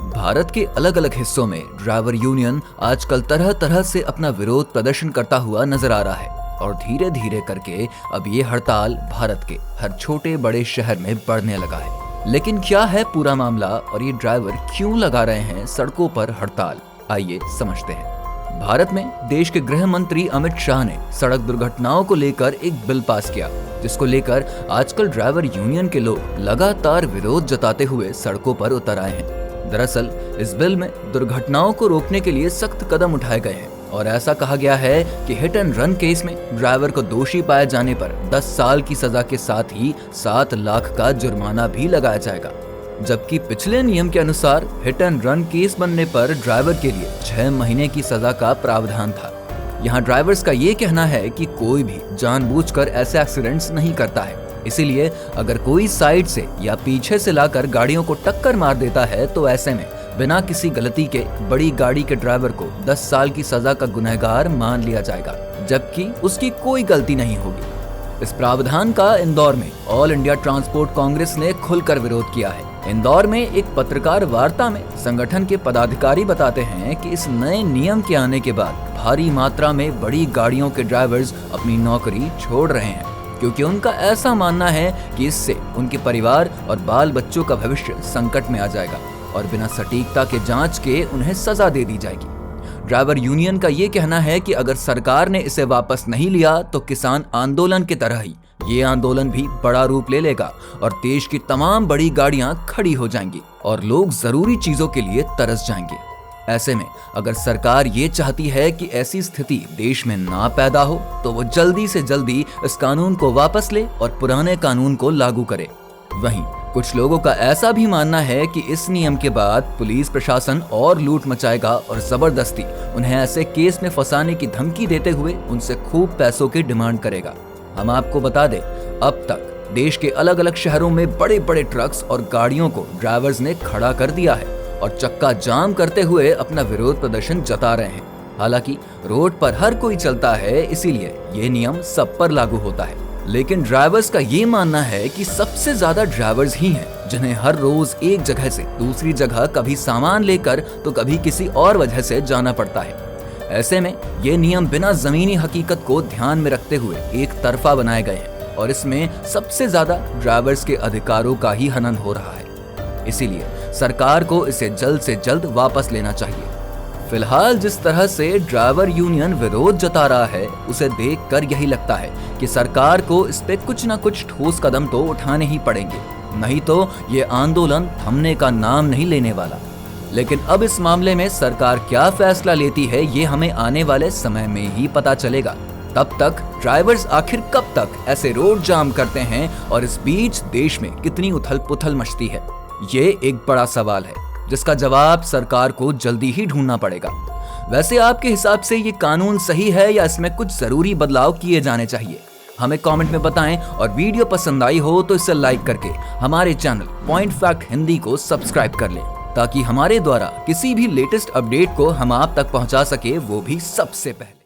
भारत के अलग अलग हिस्सों में ड्राइवर यूनियन आजकल तरह तरह से अपना विरोध प्रदर्शन करता हुआ नजर आ रहा है और धीरे धीरे करके अब ये हड़ताल भारत के हर छोटे बड़े शहर में बढ़ने लगा है। लेकिन क्या है पूरा मामला और ये ड्राइवर क्यों लगा रहे हैं सड़कों पर हड़ताल, आइए समझते हैं। भारत में देश के गृह मंत्री अमित शाह ने सड़क दुर्घटनाओं को लेकर एक बिल पास किया, जिसको लेकर आजकल ड्राइवर यूनियन के लोग लगातार विरोध जताते हुए सड़कों पर उतर आए हैं। दरअसल इस बिल में दुर्घटनाओं को रोकने के लिए सख्त कदम उठाए गए हैं और ऐसा कहा गया है कि हिट एंड रन केस में ड्राइवर को दोषी पाए जाने पर 10 साल की सजा के साथ ही 7 लाख का जुर्माना भी लगाया जाएगा। जबकि पिछले नियम के अनुसार हिट एंड रन केस बनने पर ड्राइवर के लिए 6 महीने की सजा का प्रावधान था। यहाँ ड्राइवर्स का ये कहना है कि कोई भी जानबूझकर ऐसे एक्सीडेंट्स नहीं करता है, इसीलिए अगर कोई साइड से या पीछे से लाकर गाड़ियों को टक्कर मार देता है तो ऐसे में बिना किसी गलती के बड़ी गाड़ी के ड्राइवर को 10 साल की सजा का गुनहगार मान लिया जाएगा, जबकि उसकी कोई गलती नहीं होगी। इस प्रावधान का इंदौर में ऑल इंडिया ट्रांसपोर्ट कांग्रेस ने खुलकर विरोध किया है। इंदौर में एक पत्रकार वार्ता में संगठन के पदाधिकारी बताते हैं कि इस नए नियम के आने के बाद भारी मात्रा में बड़ी गाड़ियों के ड्राइवर्स अपनी नौकरी छोड़ रहे हैं, क्योंकि उनका ऐसा मानना है कि इससे उनके परिवार और बाल बच्चों का भविष्य संकट में आ जाएगा और बिना सटीकता के जांच के उन्हें सजा दे दी जाएगी। ड्राइवर यूनियन का ये कहना है कि अगर सरकार ने इसे वापस नहीं लिया तो किसान आंदोलन की तरह ही ये आंदोलन भी बड़ा रूप ले लेगा और देश की तमाम बड़ी गाड़ियां खड़ी हो जाएंगी और लोग जरूरी चीजों के लिए तरस जाएंगे। ऐसे में अगर सरकार ये चाहती है कि ऐसी स्थिति देश में ना पैदा हो तो वो जल्दी से जल्दी इस कानून को वापस ले और पुराने कानून को लागू करे। वहीं कुछ लोगों का ऐसा भी मानना है कि इस नियम के बाद पुलिस प्रशासन और लूट मचाएगा और जबरदस्ती उन्हें ऐसे केस में फंसाने की धमकी देते हुए उनसे खूब पैसों की डिमांड करेगा। हम आपको बता दें, अब तक देश के अलग अलग शहरों में बड़े बड़े ट्रक्स और गाड़ियों को ड्राइवर्स ने खड़ा कर दिया है और चक्का जाम करते हुए अपना विरोध प्रदर्शन जता रहे हैं। हालांकि रोड पर हर कोई चलता है, इसीलिए ये नियम सब पर लागू होता है। लेकिन ड्राइवर्स का ये मानना है कि सबसे ज्यादा ड्राइवर्स ही हैं जिन्हें हर रोज एक जगह से दूसरी जगह कभी सामान लेकर तो कभी किसी और वजह से जाना पड़ता है। ऐसे में ये नियम बिना जमीनी हकीकत को ध्यान में रखते हुए एक तरफा बनाए गए हैं और इसमें सबसे ज्यादा ड्राइवर्स के अधिकारों का ही हनन हो रहा है। इसीलिए सरकार को इसे जल्द से जल्द वापस लेना चाहिए। फिलहाल जिस तरह से ड्राइवर यूनियन विरोध जता रहा है, उसे देखकर यही लगता है कि सरकार को इस पे कुछ न कुछ ठोस कदम तो उठाने ही पड़ेंगे, नहीं तो ये आंदोलन थमने का नाम नहीं लेने वाला। लेकिन अब इस मामले में सरकार क्या फैसला लेती है, ये हमें आने वाले समय में ही पता चलेगा। तब तक ड्राइवर्स आखिर कब तक ऐसे रोड जाम करते हैं और इस बीच देश में कितनी उथल पुथल मचती है, ये एक बड़ा सवाल है जिसका जवाब सरकार को जल्दी ही ढूंढना पड़ेगा। वैसे आपके हिसाब से ये कानून सही है या इसमें कुछ जरूरी बदलाव किए जाने चाहिए? हमें कमेंट में बताएं और वीडियो पसंद आई हो तो इसे लाइक करके हमारे चैनल पॉइंट फैक्ट हिंदी को सब्सक्राइब कर लें, ताकि हमारे द्वारा किसी भी लेटेस्ट अपडेट को हम आप तक पहुंचा सके, वो भी सबसे पहले।